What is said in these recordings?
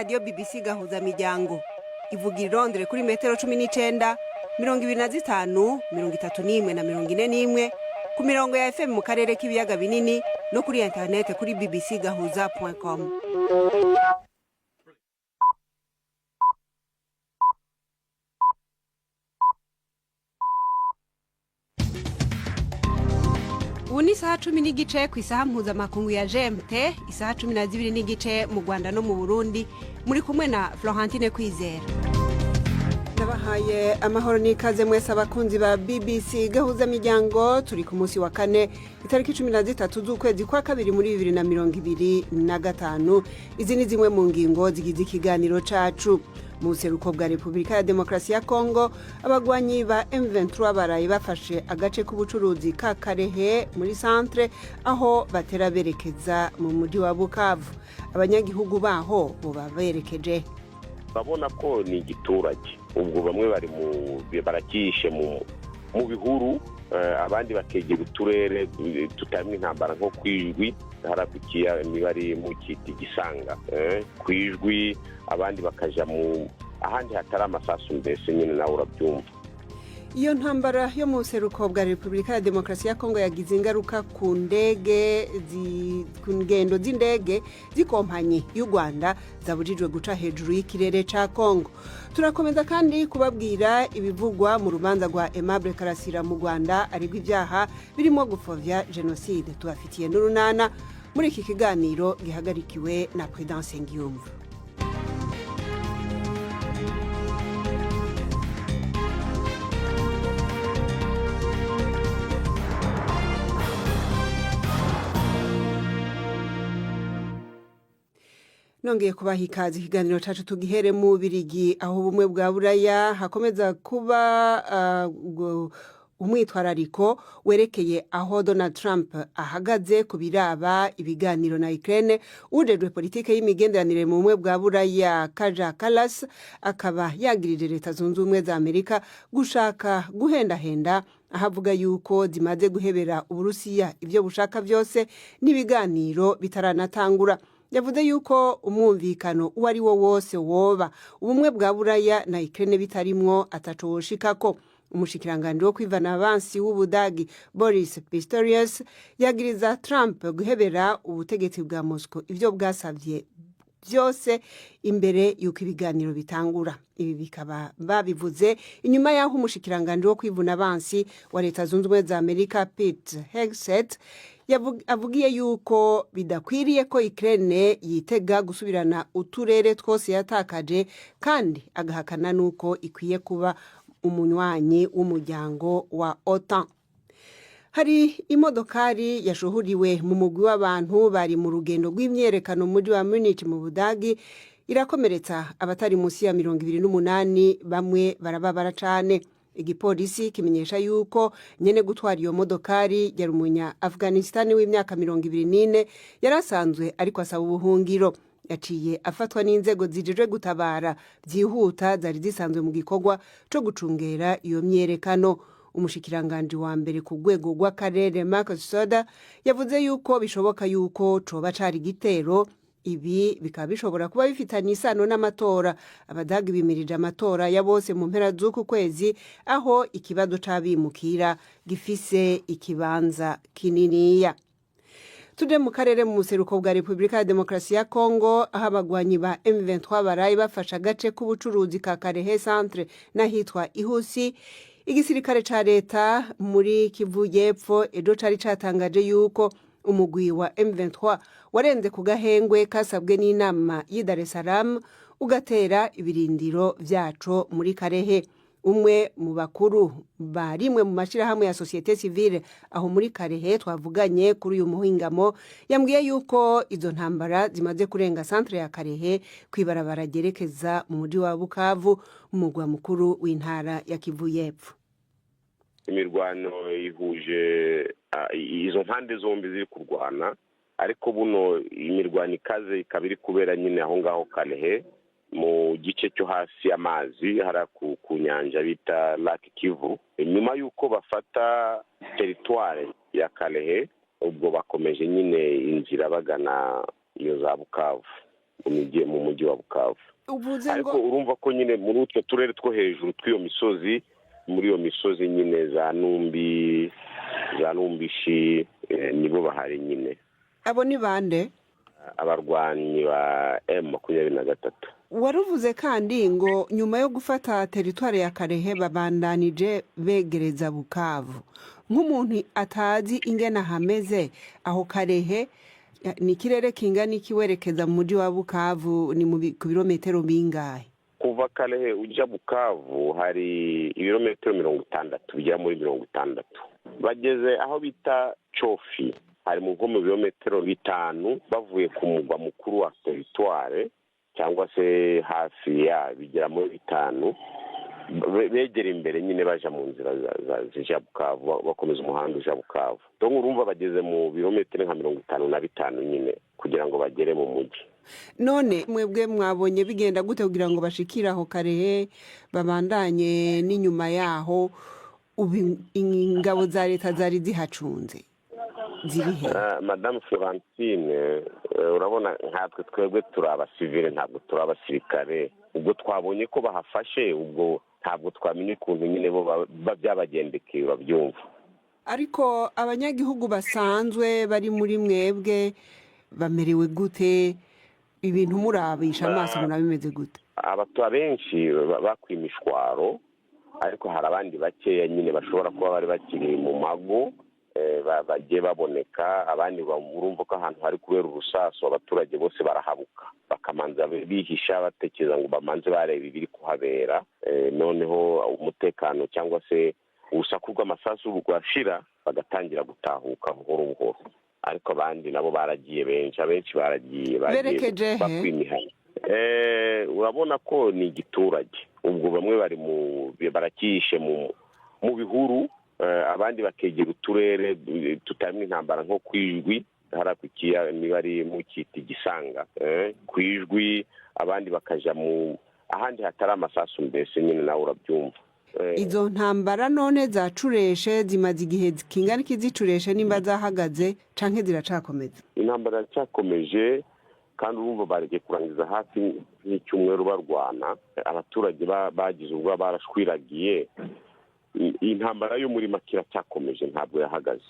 radio BBC gahuza miryango ivugira irondere kuri metero 19 25 31 na 41 ku mirongo ya FM mu karere k'ibiyaga binini no kuri internet kuri bbcgahuza.com. Ubu ni isaha 10 n'igice ku isaha mpuzamakungu ya GMT, isaha 12 n'igice mu Rwanda no mu Burundi. Muri kumwe na Florentine Kwizera. Nabahaye amahoro n'ikaze mwese abakunzi ba BBC gahuza miryango. Turi ku munsi wa kane itariki 13 z'ukwezi kwa kabiri muri 2025. Izi ni zimwe mu ngingo zigize ikiganiro cacu. Mu seruko bwa Republika ya Demokarasi ya Kongo, abagwanyi ba M23 baraye bafashe agace k'ubucuruzi ka Karehe muri centre aho batera berekeza mu mujyi wa Bukavu. Abanyagihugu baho bo baberekeje. Babona ko ni igiturage, ubwo bamwe bari barakishe mu bihuru, abandi bakegera uturere tutamwe intambara nko kwijwi harakukiya nibari mu kiti gisanga kwijwi, abandi bakaja mu ahandi hatari amasasu mbese nyine nawe urabyumva. Iyo ntambara yo mu seruko bwa Republika ya Demokarasi ya Kongo yagize ingaruka ku ngendo z'indege z'ikompanyi y'u Rwanda zabujijwe guca hejuru y'ikirere ca Kongo. Turakomeza kandi kubabwira ibivugwa mu rubanza rwa Aimable Karasira mu Rwanda ariko ibyaha birimo gupfovya genocide. Tubafitiye n'urunana muri iki kiganiro gihagarikiwe na Prudence Ngiyumva. Nongeye kubaha ikaze ikiganiro cacu tugihere mu Birigi aho ubumwe bwa Buraya hakomeza kuba umwitwarariko werekeye aho Donald Trump ahagaze ku biraba ibiganiro na Ukraine. Ujejwe politike y'imigenderanire mu bumwe bwa Buraya Kaja Kallas akaba yagirije Leta Zunze Ubumwe za Amerika gushaka guhendahenda ahavuga yuko zimaze guhebera Uburusiya ibyo bushaka byose n'ibiganiro bitaranatangura. Yavuze yuko umwumvikano uwo ari wo wose woba ubumwe bwa Buraya na Ukraine bitarimwo atacoshikako. Umushikiranganje wo kwivana abansi w'Ubudagi Boris Pistorius yagiriza Trump guhebera ubutegetsi bwa Moscow ivyo bwasavye byose imbere yuko ibiganiro bitangura. Ibi bikaba babivuze inyuma yaho umushikiranganje wo kwivuna abansi wa Leta Zunze Ubumwe za Amerika Pete Hegseth avugiye yuko bidakwiriye ko Ukraine yitega gusubirana uturere twose yatakaje, kandi agahakana nuko ikwiye kuba umunywanyi w'umuryango wa OTAN. Hari imodokari yashuhuriwe mu mugwi w'abantu bari mu rugendo rw'imyerekano mu mujyi wa Munich mu Budagi, irakomeretsa abatari munsi ya 28, bamwe barababara cane. Igipolisi kimenyesha yuko nyene gutwara iyo modokari yari umunya Afghanistan w'imyaka 24 yarasanzwe ariko asaba ubuhungiro. Yaciye afatwa n'inzego zijeje gutabara byihuta zari zisanzwe mu gikorwa cyo gucungera iyo myerekano. Umushikiranganje wa mbere ku rwego rw'akarere Marcus Soda yavuze yuko bishoboka yuko coba cari gitero. Ibi bikaba bishobora kuba bifitanye isano n'amatora. Abadagi bimirije amatora ya bose mu mpera z'uku kwezi, aho ikibazo c'abimukira gifise ikibanza kininiya. Tuje mu karere mu museruko bwa Republika ya Demokarasi ya Kongo aho abagwanyi ba M23 baraye bafasha agace k'ubucuruzi ka Karehe centre n'ahitwa Ihusi. Igisirikare ca leta muri Kivu y'Epfo ejo cari catangaje yuko umugwi wa M23 warenze ku gahengwe kasabwe n'inama y'i Dar es Salaam ugatera ibirindiro vyaco muri Karehe. Umwe mu bakuru barimwe mu mashirahamwe ya societe civile aho muri Karehe twavuganye kuri uyu muhingamo yambwiye yuko izo ntambara zimaze kurenga centre ya Karehe kwibarabara gerekeza mu mujyi wa Bukavu, umugwa mukuru w'intara ya Kivu y'Epfo. Imirwano ihuje izo mpande zombi ziri kurwana, ariko buno imirwano ikaze ikabiri kubera nyine aho ngaho Karehe mu gice cyo hasi y'amazi hara ku nyanja bita Lake Kivu. Nyuma yuko bafata territoire ya Karehe, ubwo bakomeje nyine inzira bagana iyo za Bukavu. mu mujyi wa Bukavu. Ariko urumva ko nyine muri utwo turere two hejuru tw'iyo misozi, muri iyo misozi nyine za Numbishi nibo bahari nyine. Abo ni bande? Abarwanyi ba M23. Waruvuze kandi ngo nyuma yo gufata teritwari ya Karehe babandanije begereza Bukavu. Nk'umuntu atazi ingena hameze aho Karehe, ni kirere kingana iki werekeza mu mujyi wa Bukavu, ni ku birometero bingahe? Kuva Karehe ujya Bukavu hari ibirometero 60 bijya muri 60. Bageze aho bita Chofi, hari mu birometero 5 bavuye ku mugwa mukuru wa teritware, cyangwa se hafi ya bigera muri 5, begera imbere nyine baja mu nzira zija Bukavu, bakomeza umuhanda uja Bukavu. Donc urumva bageze mu birometero nka 55 nyine kugira ngo bagere mu mujyi. None mwebwe mwabonye bigenda gute kugira ngo bashikire aho Karehe babandanye n'inyuma yaho ingabo za leta zari zihacunze zirihe? Madame Florentine, urabona nkatwe twebwe turi abasivile, ntabwo turi abasirikare. Ubwo twabonye ko bahafashe, ubwo ntabwo twamenye ukuntu nyine bo byabagendekeye babyumva. Ariko abanyagihugu basanzwe bari muri mwebwe bamerewe gute? Ibintu murabisha amaso murabimeze gute? Abato benshi bakwimishwaro, ariko hari abandi bakeya nyine bashobora kuba bari bakiri mu mago bagiye baboneka. Abandi urumva ko ahantu hari kubera urusaso abaturage bose barahabuka, bakamanza bihisha batekereza ngo bamanze bareba ibiri kuhabera. Noneho umutekano cyangwa se urusaku rw'amasasu rwashira bagatangira gutahuka buhoro buhoro. Ariko abandi nabo baragiye, benshi baragiye bakwimihana. Urabona ko ni igiturage. Ubwo bamwe barakishe mu bihuru, abandi bakegera uturere tutarimo intambara nko kwijwi, harakukiya nibari mu kiti gisanga kwijwi, abandi bakaja mu ahandi hatari amasasu, mbese nyine nawe urabyumva. Izo ntambara none zacureshe zimaze igihe kingana iki zicureshe, nimba zahagaze canke ziracakomeza? Intambara iracakomeje kandi urumva bagiye kurangiza hafi n'icyumweru barwana. Abaturage bagize ubwo barashwiragiye. Intambara yo muri Makira cyakomeje, ntabwo yahagaze.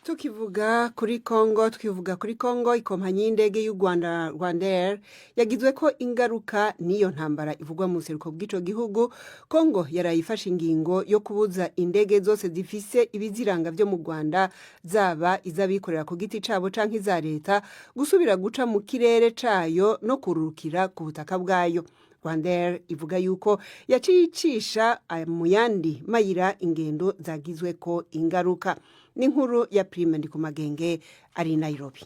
Tukivuga kuri Kongo, ikompanyi y'indege y'u Rwanda Rwandair yagizwe ko ingaruka n'iyo ntambara ivugwa mu seruko bw'ico gihugu. Kongo yarayifashe ingingo yo kubuza indege zose zifise ibiziranga byo mu Rwanda, zaba izabikorera ku giti cabo canke iza leta, gusubira guca mu kirere cayo no kururukira ku butaka bwayo. Rwandair ivuga yuko yacicisha mu yandi mayira ingendo zagizwe ko ingaruka. N'inkuru ya Prime Ndikumagenge ari Nairobi.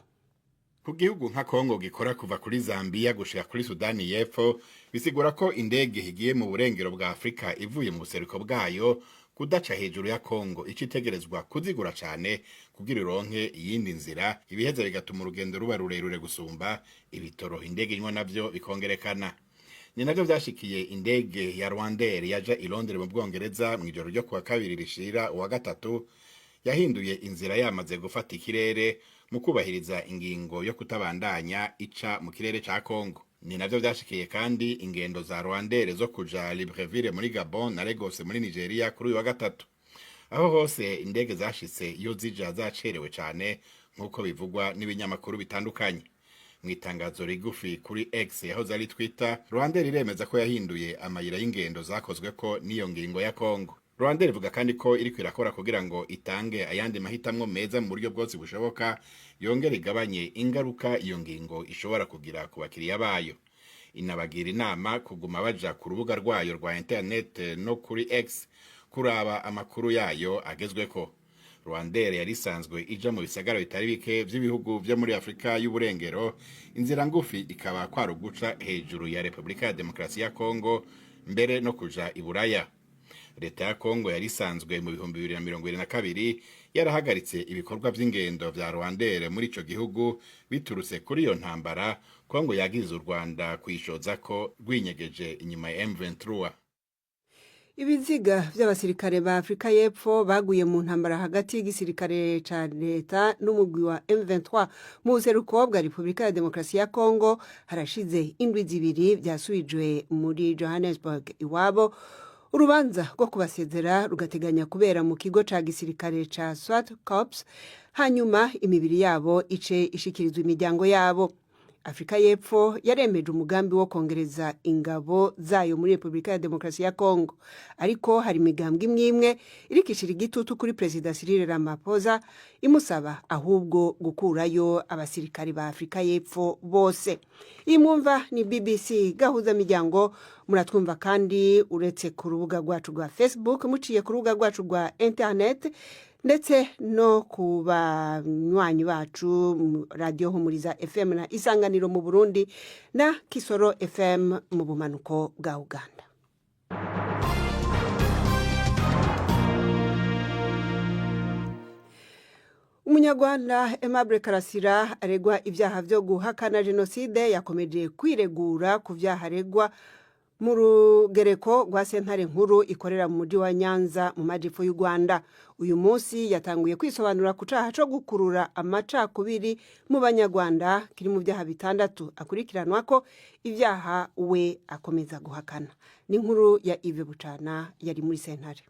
Ku gihugu nka Kongo gikora kuva kuri Zambia gushika kuri Sudani y'Epfo, bisigura ko indege higiye mu burengero bwa Afrika ivuye mu buseruko bwayo kudaca hejuru ya Kongo, icitegerezwa kuzigura cyane kugira ironke iyindi nzira, ibiheza bigatuma urugendo ruba rurerure gusumba, ibitoro indege nywa navyo bikongerekana. Ni navyo vyashikiye indege ya Rwandair yaja i Londres mu Bwongereza mu ijoro ryo kuwa kabiri rishira uwa gatatu, yahinduye inzira yamaze gufata ikirere mu kubahiriza ingingo yo kutabandanya ica mu kirere ca Kongo. Ni navyo vyashikiye kandi ingendo za Rwandair zo kuja Libreville muri Gabon na Lagos muri Nigeria kuri uyu wa gatatu. Aho hose indege zashitse iyo zija zacerewe cyane nkuko bivugwa n'ibinyamakuru bitandukanye. Mu itangazo rigufi kuri X yahoze ari Twitter, Rwandair iremeza ko yahinduye amayira y'ingendo zakozwe ko n'iyo ngingo ya Kongo. Rwandair ivuga kandi ko iri kwirakora kugira ngo itange ayandi mahitamwo meza mu buryo bwose bushoboka, yongera igabanye ingaruka iyo ngingo ishobora kugira ku bakiriya bayo. Inabagira inama kuguma baja ku rubuga rwayo rwa internet no kuri X kuraba amakuru yayo agezweko. Rwandair yarisanzwe ija mu bisagara bitari bike by'ibihugu byo muri Afrika y'uburengero, inzira ngufi ikaba kwaruguca hejuru ya Republika ya Demokarasi ya Kongo mbere no kuja i Buraya. Leta ya Kongo yarisanzwe mu 2022 yarahagaritse ibikorwa by'ingendo vya Rwandair muri ico gihugu biturutse kuri iyo ntambara Kongo yagize u Rwanda kwishoza ko rwinyegeje inyuma ya M23. Ibiziga by'abasirikare ba Afrika y'Epfo baguye mu ntambara hagati y'igisirikare ca leta n'umugwi wa M23 mu buseruko bwa Repubulika ya Demokarasi ya Kongo harashize indwi zibiri byasubijwe muri Johannesburg iwabo. Urubanza rwo kubasezera rugateganya kubera mu kigo ca gisirikare ca SWAT Corps, hanyuma imibiri yabo ice ishikirizwa imiryango yabo. Afrika y'Epfo yaremeje umugambi wo kongereza ingabo zayo muri Repubulika ya Demokarasi ya Kongo, ariko hari imigambwe imwe irikishira igitutu kuri Perezida Cyril Ramaphosa imusaba ahubwo gukurayo abasirikari ba Afrika y'Epfo bose. Iyi mwumva ni BBC gahuza miryango, muratwumva kandi uretse ku rubuga rwacu rwa Facebook, muciye ku rubuga rwacu rwa internet, ndetse no ku banywanyi bacu Radio Humuriza FM na Isanganiro mu Burundi na Kisoro FM mu bumanuko bwa Uganda. Umunyarwanda Aimable Karasira aregwa ibyaha byo guhakana jenoside yakomeje kwiregura ku byaha aregwa mu rugereko rwa sentare nkuru ikorera mu mujyi wa Nyanza mu majyepfo y'u Rwanda. Uyu munsi yatanguye kwisobanura ku cyaha cyo gukurura amacakubiri mu banyarwanda kiri mu byaha bitandatu akurikiranwa ko ibyaha we akomeza guhakana. Ni inkuru ya Yves Bucana yari muri sentare.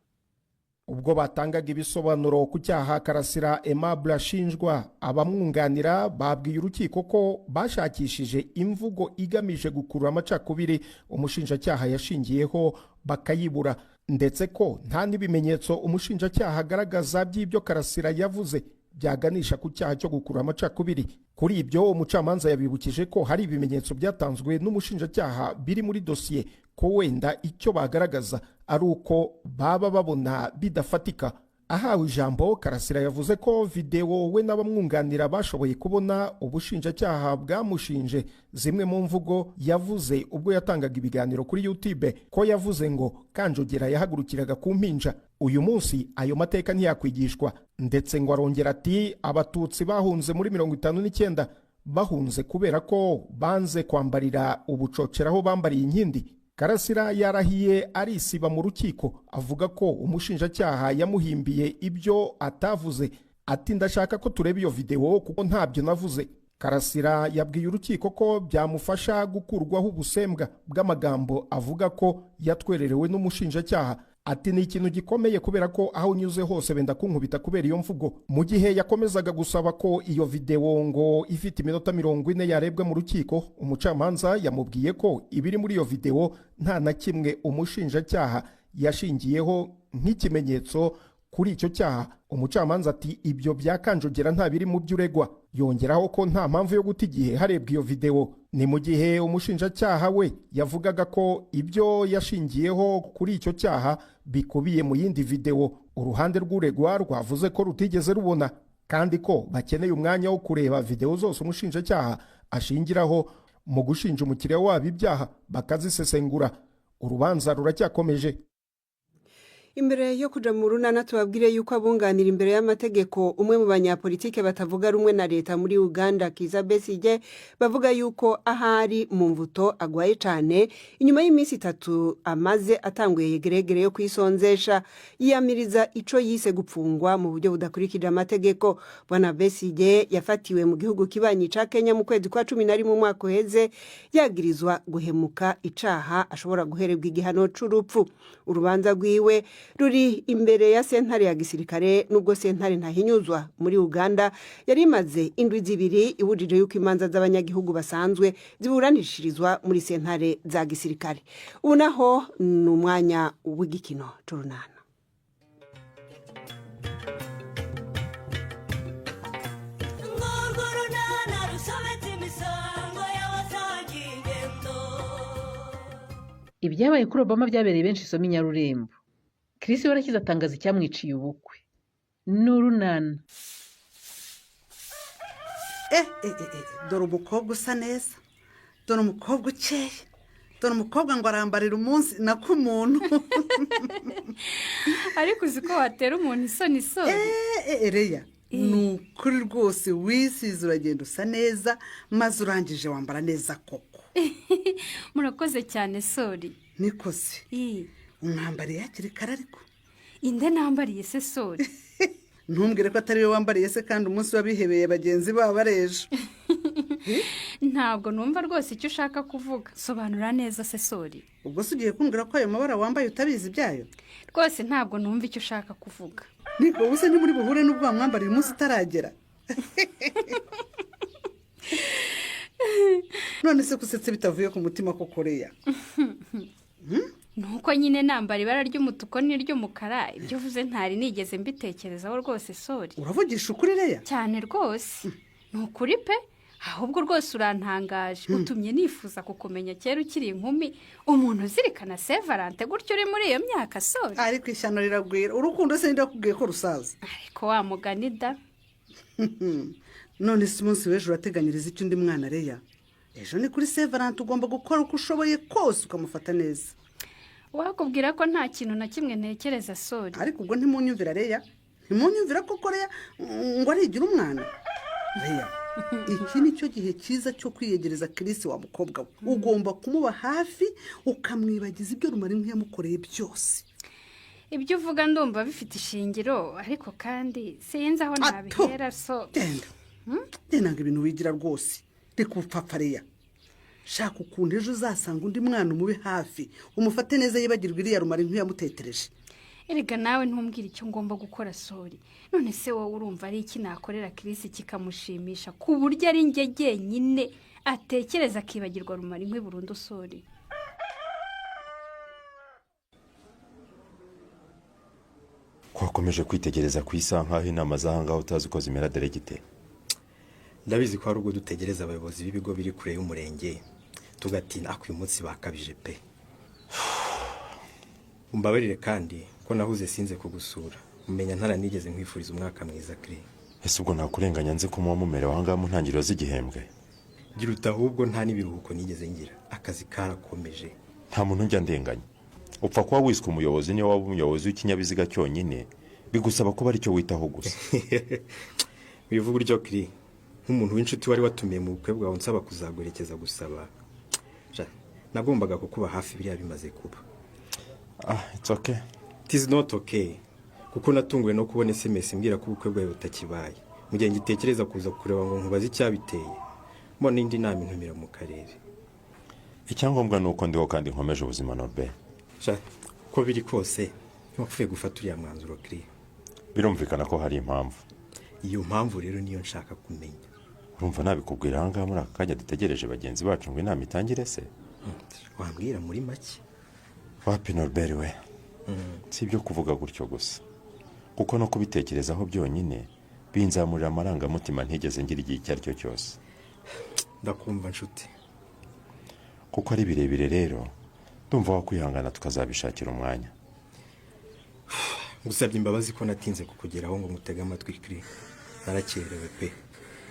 Ubwo batangaga ibisobanuro ku cyaha Karasira Aimable ashinjwa, abamwunganira babwiye urukiko ko bashakishije imvugo igamije gukurura amacakubiri umushinjacyaha yashingiyeho bakayibura, ndetse ko nta n'ibimenyetso umushinjacyaha agaragaza by'ibyo Karasira yavuze byaganisha ku cyaha cyo gukurura amacakubiri. Kuri ibyo umucamanza yabibukije ko hari ibimenyetso byatanzwe n'umushinjacyaha biri muri dosiye, ko wenda icyo bagaragaza ari uko baba babona bidafatika. Ahawe ijambo, Karasira yavuze ko video we n'abamwunganira bashoboye kubona ubushinjacyaha bwamushinje zimwe mu mvugo yavuze ubwo yatangaga ibiganiro kuri YouTube, ko yavuze ngo Kanjogera yahagurukiraga ku mpinja. Uyu munsi ayo mateka ntiyakwigishwa, ndetse ngo arongera ati abatutsi bahunze muri 59 bahunze kubera ko banze kwambarira ubucoceraho bambariye inkindi. Karasira yarahiye arisiba mu rukiko avuga ko umushinjacyaha yamuhimbiye ibyo atavuze, ati ndashaka ko tureba iyo video kuko ntabyo navuze. Karasira yabwiye urukiko ko byamufasha gukurwaho ubusembwa bw'amagambo avuga ko yatwererewe n'umushinjacyaha, ati ni ikintu gikomeye kubera ko aho unyuze hose benda kunkubita kubera iyo mvugo. Mu gihe yakomezaga gusaba ko iyo video ngo ifite iminota 40 yarebwa mu rukiko, umucamanza yamubwiye ko ibiri muri iyo video nta na kimwe umushinjacyaha yashingiyeho nk'ikimenyetso kuri icyo cyaha. Umucamanza ati ibyo bya Kanjogera nta biri mu by'uregwa, yongeraho ko nta mpamvu yo guta igihe harebwa iyo video. Ni mu gihe umushinjacyaha we yavugaga ko ibyo yashingiyeho kuri icyo cyaha bikubiye mu yindi video uruhande rw'uregwa rwavuze ko rutigeze rubona, kandi ko bakeneye umwanya wo kureba video zose umushinjacyaha ashingiraho mu gushinja umukiriya wabo ibyaha bakazisesengura. Urubanza ruracyakomeje. Imbere yo kuja mu runana tubabwire yuko abunganira imbere y'amategeko umwe mu banyapolitike batavuga rumwe na leta muri Uganda, Kizza Besigye, bavuga yuko ahari mu mvuto agwaye cyane inyuma y'iminsi 3 amaze atanguye yegeregere yo kwisonzesha, yiyamiriza ico yise gupfungwa mu buryo budakurikije amategeko. Bwana Besigye yafatiwe mu gihugu kibanyi ca Kenya mu kwezi kwa 11 mu mwaka uheze, yagirizwa guhemuka icaha ashobora guherebwa igihano c'urupfu. Urubanza rwiwe ruri imbere ya sentare ya gisirikare, nubwo sentare ntahinyuzwa muri Uganda yari imaze indwi zibiri ibujije yuko imanza z'abanyagihugu basanzwe ziburanishirizwa muri sentare za gisirikare. Ubu naho ni umwanya w'igikino c'urunana. Ibyabaye kuri Obama byabereye benshi isomo inyarurembo. Chris warakize atangaza icyamwiciye ubukwe. N'urunana. Dore umukobwa usa neza, dore umukobwa ukeye, dore umukobwa ngo arambarira umunsi nako umuntu. Ariko uzi ko watera umuntu isoni. Ereya, ni ukuri rwose wisize uragenda usa neza maze urangije wambara neza koko. Murakoze cyane sori. Nikoze. umwambariye hakiri kare ariko inde nambariye se sori ntumbwire ko atari we wambariye se kandi umunsi wabihebeye bagenzi babo bareje. ntabwo numva rwose icyo ushaka kuvuga sobanura neza se sori. ubwo se ugiye kumbwira ko ayo mabara wambaye utabizi ibyayo? rwose ntabwo numva icyo ushaka kuvuga. niko ubuse ni muri buhure n'ubwo wamwambariye umunsi utaragera. none se kusetse bitavuye ku mutima ko koreya nuko nyine nambara ibara ry'umutuku n'iry'umukara ibyo uvuze ntari nigeze mbitekerezaho rwose sori. uravugisha ukuri reya? cyane rwose ni ukuri pe ahubwo rwose urantangaje utumye nifuza kukumenya kera ukiri inkumi umuntu uzirikana sevarante gutyo uri muri iyo myaka sori. ariko ishyano riragwira urukundo se ndakubwiye ko rusaza. ariko wa mugani da. none se umunsi w'ejo urateganyiriza icyo undi mwana reya? ejo ni kuri sevarante ugomba gukora uko ushoboye kose ukamufata neza. wakubwira ko nta kintu na kimwe ntekereza sori. ariko ubwo ntimunyumvira reya? ntimunyumvira ko koreya ngo arigira umwana reya? iki ni cyo gihe cyiza cyo kwiyegereza kirisi wa mukobwa we. ugomba kumuba hafi ukamwibagiza ibyo Rumarimwe yamukoreye byose. ibyo uvuga ndumva bifite ishingiro ariko kandi sinzi aho nabihera so. genda ngo ibintu wigira rwose reka upfapfa reya. shaka ukuntu ejo uzasanga undi mwana umube hafi umufate neza yibagirwa iriya Rumarimwe yamutetereje. erega nawe ntumbwire icyo ngomba gukora sori. none se wowe urumva ari iki nakorera kirisi kikamushimisha ku buryo ari njye jyenyine atekereza akibagirwa Rumarimwe burundu sori. kwakomeje kwitegereza ku isaha nk'aho inama z'ahangaha utazi uko zimera deregite. ndabizi ko hari ubwo dutegereza abayobozi b'ibigo biri kure y'umurenge tugatina ako uyu munsi bakabije pe. umbabarire kandi ko nahuze sinze kugusura umenya ntaranigeze nkwifuriza umwaka mwiza kiri. ese ubwo nakurenganya nzi ko muba mumerewe ahangaha mu ntangiriro z'igihembwe? gira uti ahubwo nta n'ibiruhuko nigeze ngira akazi karakomeje. nta muntu njya ndenganya upfa kuba wiswe umuyobozi niyo waba umuyobozi w'ikinyabiziga cyonyine bigusaba kuba aricyo witaho gusa. bivuga uryo kiri nk'umuntu w'inshuti wari watumiye mu bukwe bwawe nsaba kuzaguherekeza gusaba nagombaga kukuba hafi biriya bimaze kuba. it's okay. it is not okay kuko natunguwe no kubona SMS mbwira ko ubukwe bwawe butakibaye mu gihe ngitekereza kuza kureba ngo nkubaze icyabiteye mbona indi nama intumira mu karere. icyangombwa ni uko ndiho kandi nkomeje ubuzima Norbert. ko biri kose ntiwapfuye gufata uriya mwanzuro kiri. birumvikana ko hari impamvu. iyo mpamvu rero niyo nshaka kumenya. urumva nabikubwira ahangaha muri aka kanya dutegereje bagenzi bacu ngo inama itangire se? wambwira muri make? wapi Norbert we. si ibyo kuvuga gutyo gusa kuko no kubitekerezaho byonyine binzamurira amarangamutima ntigeze ngira igihe icyo ari cyo cyose. ndakumva nshuti. kuko ari birebire rero ndumva wakwihangana tukazabishakira umwanya. gusabye imbabazi ko natinze kukugeraho ngo mutege amatwi kiri. narakerewe pe.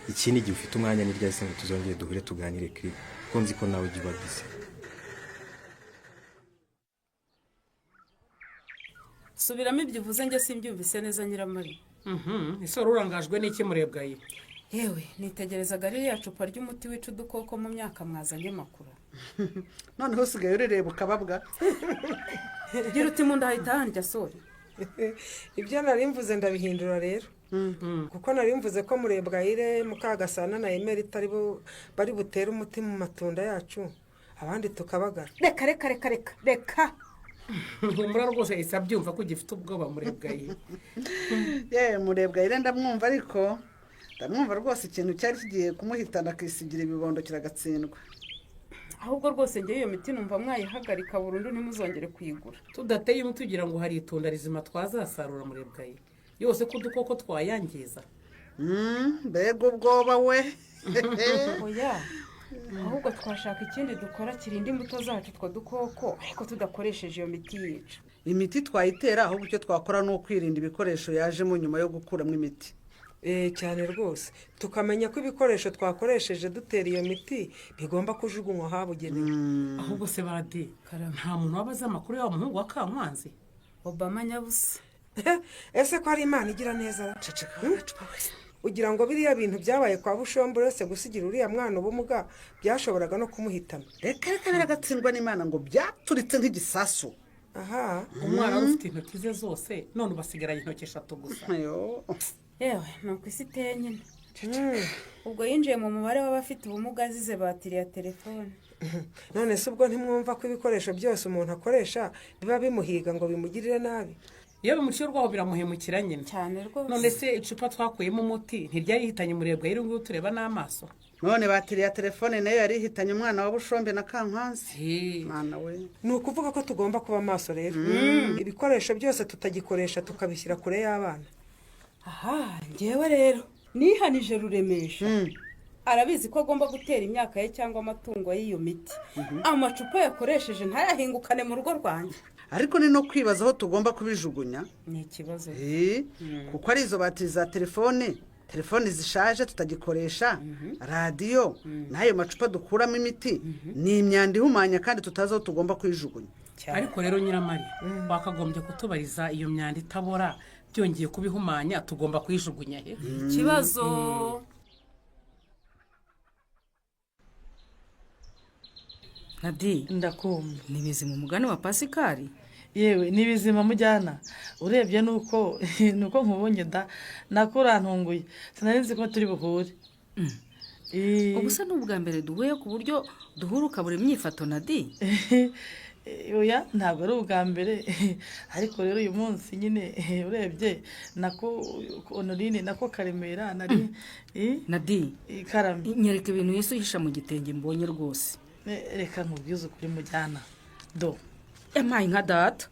iki ni igihe ufite umwanya n'iryahise ngo tuzongere duhure tuganire kiri ko nzi ko nawe ujya ubabize. subiramo ibyo uvuze njye simbyumvise neza Nyiramari. isoro urangajwe n'iki murebwaye? yewe nitegerezaga ririya cupa ry'umuti wica udukoko mu myaka mwazanye makuru. noneho usigaye urereba ukababwa. gira uti mu nda hahita handya sori. ibyo nari mvuze ndabihindura rero kuko nari mvuze ko murebwayire Mukagasana na Emeri bari butere umuti mu matunda yacu abandi tukabagara. reka humura rwose yahise abyumva ko ugifite ubwoba murebwaye. yewe murebwayire ndamwumva ariko ndamwumva rwose ikintu cyari kigiye kumuhitana akisigira ibibondo kiragatsindwa. ahubwo rwose njye iyo miti numva mwayihagarika burundu ntimuzongere kuyigura. tudateye umuti ugira ngo hari itunda rizima twazasarura murebwaye yose ko udukoko twayangiza. mbega ubwoba we. oya ahubwo twashaka ikindi dukora kirinda imbuto zacu two dukoko ariko tudakoresheje iyo miti yica. imiti twayitera ahubwo icyo twakora ni ukwirinda ibikoresho yajemo nyuma yo gukuramo imiti. cyane rwose tukamenya ko ibikoresho twakoresheje dutera iyo miti bigomba kujugunywa ahabugenewe. ahubwo se bade nta muntu wabaza amakuru y'uwo muhungu wa Kankwanzi Obama nyabusa. ese ko ari Imana igira neza ugira ngo biriya bintu byabaye kwa Bushombo uretse gusigira uriya mwana ubumuga byashoboraga no kumuhitana. reka biragatsindwa n'Imana ngo byaturitse nk'igisasu. aha umwana wari ufite intoki ze zose none ubasigaranye intoki 3 gusa. yewe ni uko isi iteye nyine. ubwo yinjiye mu mubare w'abafite ubumuga azize batiri ya telefone. none se ubwo ntimwumva ko ibikoresho byose umuntu akoresha biba bimuhiga ngo bimugirire nabi? Iyo bimuciye urwaho biramuhemukira nyine cyane rwose. none se icupa twakuyemo umuti ntiryari yihitanye murebwa yiri ngo tureba n'amaso. none batiri ya telefone nayo yari ihitanye umwana wa Bushombe na Kankwanzi. Mwana we, ni ukuvuga ko tugomba kuba maso rero. ibikoresho byose tutagikoresha tukabishyira kure y'abana. aha ngewe rero nihanije Ruremesha arabizi ko agomba gutera imyaka ye cyangwa amatungo y'iyo miti. amacupa yakoresheje ntayahingukane mu rugo rwanjye. ariko ni no kwibaza aho tugomba kubijugunya. ni ikibazo kuko ari izo batiri za telefone zishaje tutagikoresha, radiyo n'ayo macupa dukuramo imiti ni imyanda ihumanya kandi tutazi aho tugomba kuyijugunya. ariko rero Nyiramari wakagombye kutubariza iyo myanda itabora byongeye kubihumanya tugomba kuyijugunya he? ikibazo. Nadi ndakumva ni bizima umugani wa Pasikari. yewe ni bizima mujyana urebye nuko nkubonye da nakurantunguye sinari nzi ko turi buhure. ubusa n'ubwa mbere duhuye ku buryo duhura ukabura imyifato Nadi. oya ntabwo ari ubwa mbere ariko rero uyu munsi nyine urebye nako Honorine nako Karemera nari Nadi Karame nyereka ibintu Yesu uhisha mu gitenge mbonye rwose. reka nkubwize ukuri mujyana do yampaye nka data.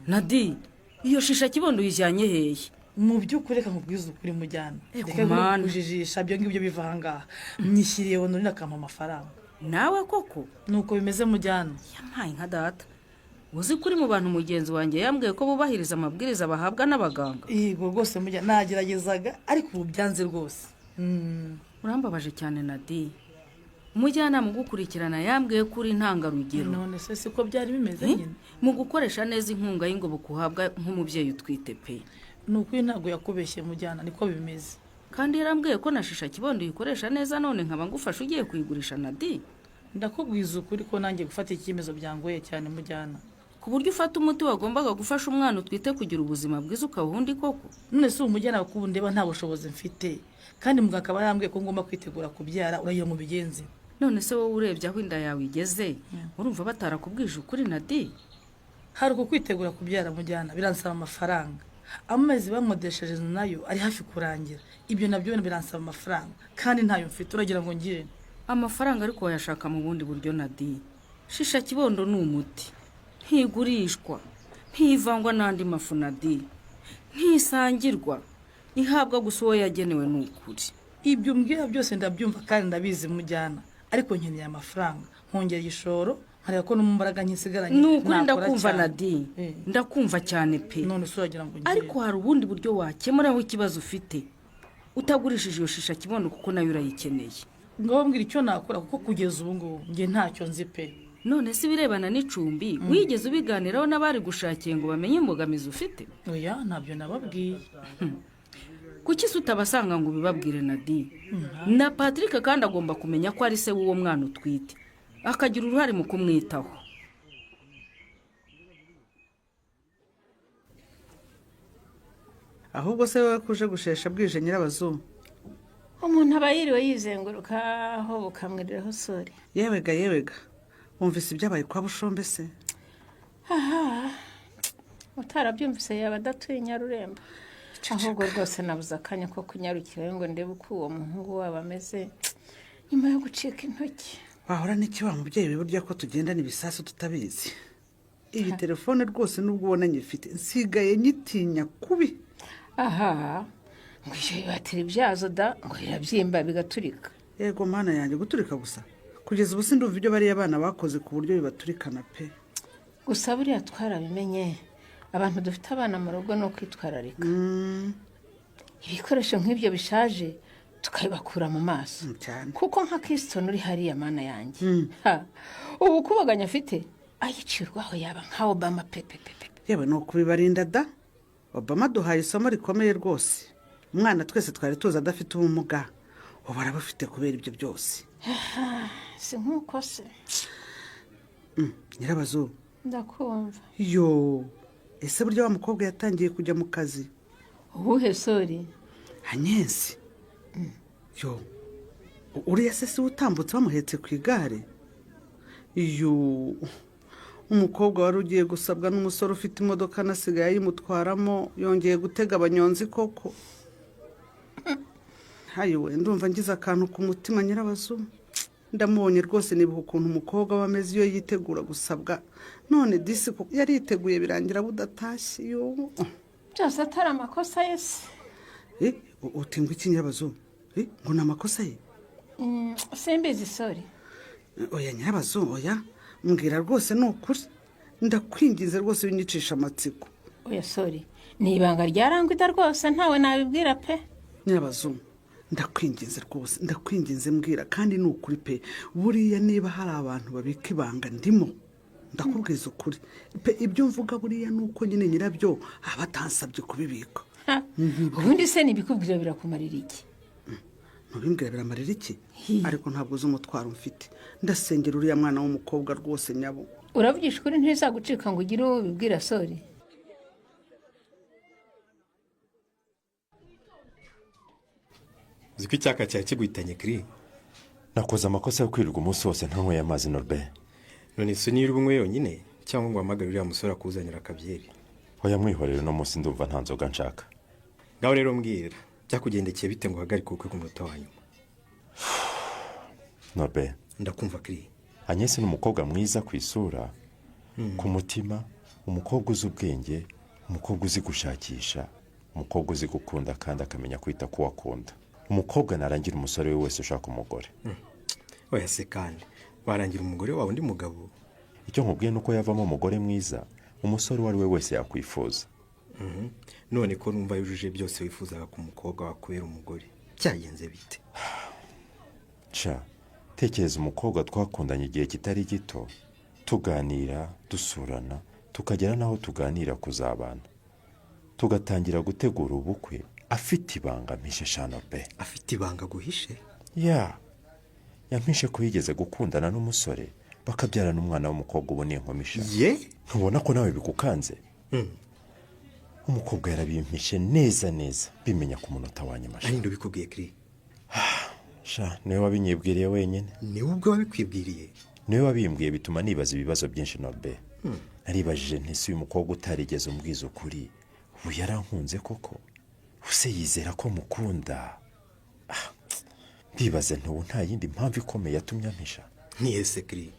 Nadi iyo shisha kibondo uyijyanye hehe? mu by'ukuri reka nkubwize ukuri mujyana reka kujijisha byo ngibyo biva ahangaha myishyiriye Honorine akampa amafaranga. nawe koko nuko bimeze mujyana. yampaye nka data. uzi kuri mu bantu mugenzi wanjye yambwiye ko bubahiriza amabwiriza bahabwa n'abaganga. yego rwose mujyana nageragezaga ariko ubu byanze rwose. urambabaje cyane Nadi. umujyana mu gukurikirana yambwiye kuri intangarugero. none se siko byari bimeze nyine mu gukoresha neza inkunga y'ingoboka uhabwa nk'umubyeyi utwite pe. nuko ntabwo yakubeshye mujyana niko bimeze. kandi yarambwiye ko na shisha kibondo uyikoresha neza none nkaba ngufasha ugiye kuyigurisha Nadi. ndakubwiza ukuri ko nanjye gufata icyemezo byangoye cyane mujyana. ku buryo ufata umuti wagombaga gufasha umwana utwite kugira ubuzima bwiza ukawuhundi koko. none se umujyana kuko ndeba nta bushobozi mfite kandi muganga akaba yarambwiye ko ngomba kwitegura kubyara urayo mu bigenzi. none se wowe urebye aho inda yawe igeze urumva batarakubwije ukuri Nadi. hari uko kwitegura kubyara mujyana biransaba amafaranga. amezi bamodesheje nayo ari hafi kurangira ibyo nabyo biransaba amafaranga kandi ntayo mfite uragira ngo ngire amafaranga ariko wayashaka mu bundi buryo Nadi. shisha kibondo ni umuti ntigurishwa ntivangwa n'andi mafu Nadi ntisangirwa ihabwa gusa uwo yagenewe n'ukuri. ibyo mbwira byose ndabyumva kandi ndabizi mujyana ariko nkeneye amafaranga nkongera igishoro nkareba ko no mu mbaraga nkisigaranye. nukuri ndakumva Nadi ndakumva cyane pe. none se uragira ngo ngire ariko hari ubundi buryo wakemuraho ikibazo ufite utagurishije iyo shisha kibondo kuko nayo urayikeneye. ngaho mbwira icyo nakora kuko kugeza ubu ngubu nge ntacyo nzi pe. none se ibirebana n'icumbi wigeze ubiganiraho n'abari gushakiye ngo bamenye imbogamizi ufite? oya ntabyo nababwiye. kuki se utabasanga ngo ubibabwire Nadi? na Patrick kandi agomba kumenya ko ari se w'uwo mwana utwite akagira uruhare mu kumwitaho. ahubwo se wowe kuje gushesha bwije Nyirabazungu? umuntu aba yiriwe yizengurukaho bukamwiriraho sori. yewega wumvise ibyabaye kwa Bushombe se? aha utarabyumvise yaba adatuye Nyarurembo. ahubwo rwose nabuze akanya ko kunyarukirayo ngo ndebe uko uwo muhungu wabo ameze nyuma yo gucika intoki. wahora n'iki wa mubyeyi burya ko tugendana ibisasu tutabizi. iyi telefone rwose nubwo ubona nyifite nsigaye nyitinya kubi. aha ngo icyo bibatira ibyazo da ngo birabyimba bigaturika. yego mana yanjye guturika gusa kugeza ubu sindumva ibyo bariya abana bakoze ku buryo bibaturikana pe. gusa buriya twarabimenye abantu dufite abana mu rugo no kwitwararika. ibikoresho nk'ibyo bishaje tukabibakura mu maso kuko nka Kristo uri hariya mana yanjye. ubu kubaganya afite ayicirwaho yaba nka Obama pepe. yewe no kubibarinda da. Obama duhaye isomo rikomeye rwose. umwana twese twari tuzi adafite ubumuga ubu arabufite kubera ibyo byose. si nk'uko se. Nyirabazungu ndakumva. yo ese burya wa mukobwa yatangiye kujya mu kazi? ubuhe sori? Anyesi. yo uriya se si utambutse bamuhetse ku igare? yo umukobwa wari ugiye gusabwa n'umusore ufite imodoka anasigaye ayimutwaramo yongeye gutega abanyonzi koko. hayiwe ndumva ngize akantu ku mutima nyirabazu. ndamubonye rwose nibuka ukuntu umukobwa aba ameze iyo yitegura gusabwa, none disi ko yari yiteguye birangira budatashye. yo byose atari amakosa ye se. uti ngo iki nyirabazu? ngo ni amakosa ye? simbizi sori. oya nyirabazu, oya mbwira rwose ni ukuri, ndakwinginze rwose winyicisha amatsiko. oya sori, ni ibanga ryarangwida rwose ntawe nabibwira pe. nyirabazu ndakwinginze rwose, ndakwinginze mbwira, kandi ni ukuri pe. buriya niba hari abantu babika ibanga ndimo, ndakubwiza ukuri pe. ibyo mvuga buriya ni uko nyine nyirabyo aba atansabye kubibika. ubundi se nibikubwira birakumarira iki? ntubimbwira biramarira iki? ariko ntabwo uzi umutwaro mfite. ndasengera uriya mwana w'umukobwa rwose nyabo. uravugisha ukuri ntibizagucika ngo ugire uwo bibwira sori? uzi ko icyaka cyari kiguhitanye kiri? nakoze amakosa yo kwirirwa umunsi wose ntanyweye amazi Norbert. none se niba umwe yonyine cyangwa ngo uhamagare uriya musore akuzanira akabyeri? hoya mwihorere uno munsi ndumva nta nzoga nshaka. ngaho rero mbwira byakugendekeye bite ngo uhagarike ubukwe ku munota wa nyuma? Norbert, ndakumva kiri. Anyesi ni umukobwa mwiza ku isura, ku mutima, umukobwa uzi ubwenge, umukobwa uzi gushakisha, umukobwa uzi gukunda kandi akamenya kwita ku wakunda. umukobwa narangira umusore we wese ushaka umugore. oya se kandi warangira umugore wawe undi mugabo? icyo nkubwiye nuko yavamo umugore mwiza umusore uwo ari we wese yakwifuza. none ko numva yujuje byose wifuzaga ku mukobwa wakubera umugore, cyagenze bite? tekereza umukobwa twakundanye igihe kitari gito, tuganira dusurana, tukagera n'aho tuganira kuzabana, tugatangira gutegura ubukwe afite ibanga mpishe shano pe. afite ibanga guhishe? yampishe ko yigeze gukundana n'umusore bakabyarana umwana w'umukobwa ubu ni inkomisha. ntubona ko nawe bigukanze? umukobwa yarabimpishe neza neza bimenya ku munota wa nyuma. ari ndo bikubwiye kiri? niwe wabinyibwiriye wenyine. niwe ubwo wabikwibwiriye? niwe wabimbwiye, bituma nibaza ibibazo byinshi Norbert. naribajije ntisi uyu mukobwa utarigeze umbwiza ukuri ubu yarankunze koko? use yizera ko mukunda? ndibaze ntubu nta yindi mpamvu ikomeye yatumye ampisha. ntiyese kiri?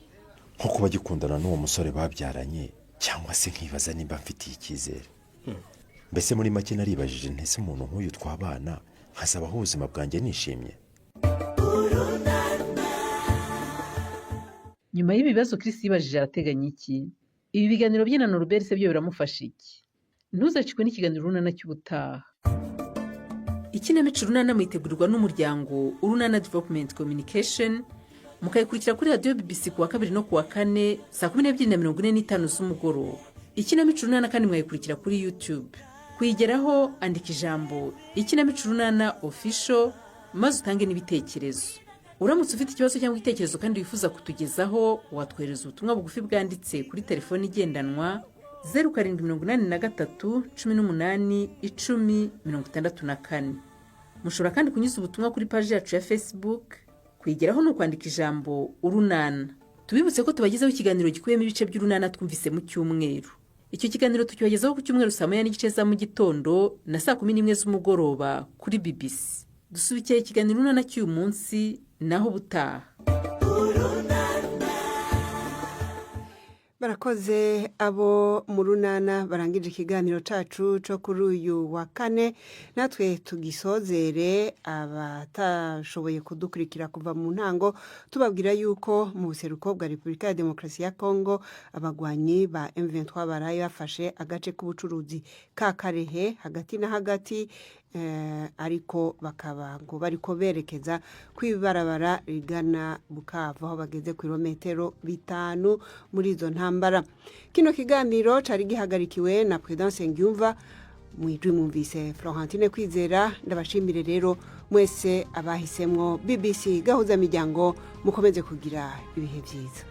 nko kuba agikundana n'uwo musore babyaranye, cyangwa se nkibaza nimba mfitiye icyizere. mbese muri make naribajije ntese umuntu nk'uyu twabana nkazabaho ubuzima bwanjye nishimye? nyuma y'ibibazo Chris yibajije arateganya iki? ibi biganiro bye na Norbert se byo biramufasha iki? ntuzacikwe n'ikiganiro Urunana cy'ubutaha. ikinamico Urunana mwitegurirwa n'umuryango Urunana Development Communication, mukayikurikira kuri radiyo BBC ku wa kabiri no ku wa kane saa 12:45 z'umugoroba. ikinamico Urunana kandi mwayikurikira kuri YouTube. kuyigeraho andika ijambo ikinamico Urunana official maze utange n'ibitekerezo. uramutse ufite ikibazo cyangwa igitekerezo kandi wifuza kutugezaho, watwohereza ubutumwa bugufi bwanditse kuri telefoni igendanwa 0783 18 10 64. mushobora kandi kunyuza ubutumwa kuri paji yacu ya Facebook. kuyigeraho ni ukwandika ijambo Urunana. tubibutse ko tubagezaho ikiganiro gikubiyemo ibice by'Urunana twumvise mu cyumweru. icyo kiganiro tukibagezaho ku cyumweru saa 9:30 za mu gitondo na saa 11 z'umugoroba kuri BBC. dusubikiye ikiganiro Urunana cy'uyu munsi naho butaha. barakoze abo mu Runana barangije ikiganiro cacu cyo kuri uyu wa kane. natwe tugisozere abatashoboye kudukurikira kuva mu ntango tubabwira yuko mu buseruko bwa Repubulika ya Demokarasi ya Kongo abagwanyi ba M23 baraye bafashe agace k'ubucuruzi ka Karehe hagati na hagati, ariko bakaba ngo bariko berekeza kwibarabara rigana Bukavu aho bageze ku kilometero 5 muri izo ntambara. kino kiganiro cari gihagarikiwe na Prudence Ngyumva, mwijwi mwumvise Florentine Kwizera. ndabashimire rero mwese abahisemwo BBC gahuza miryango, mukomeze kugira ibihe byiza.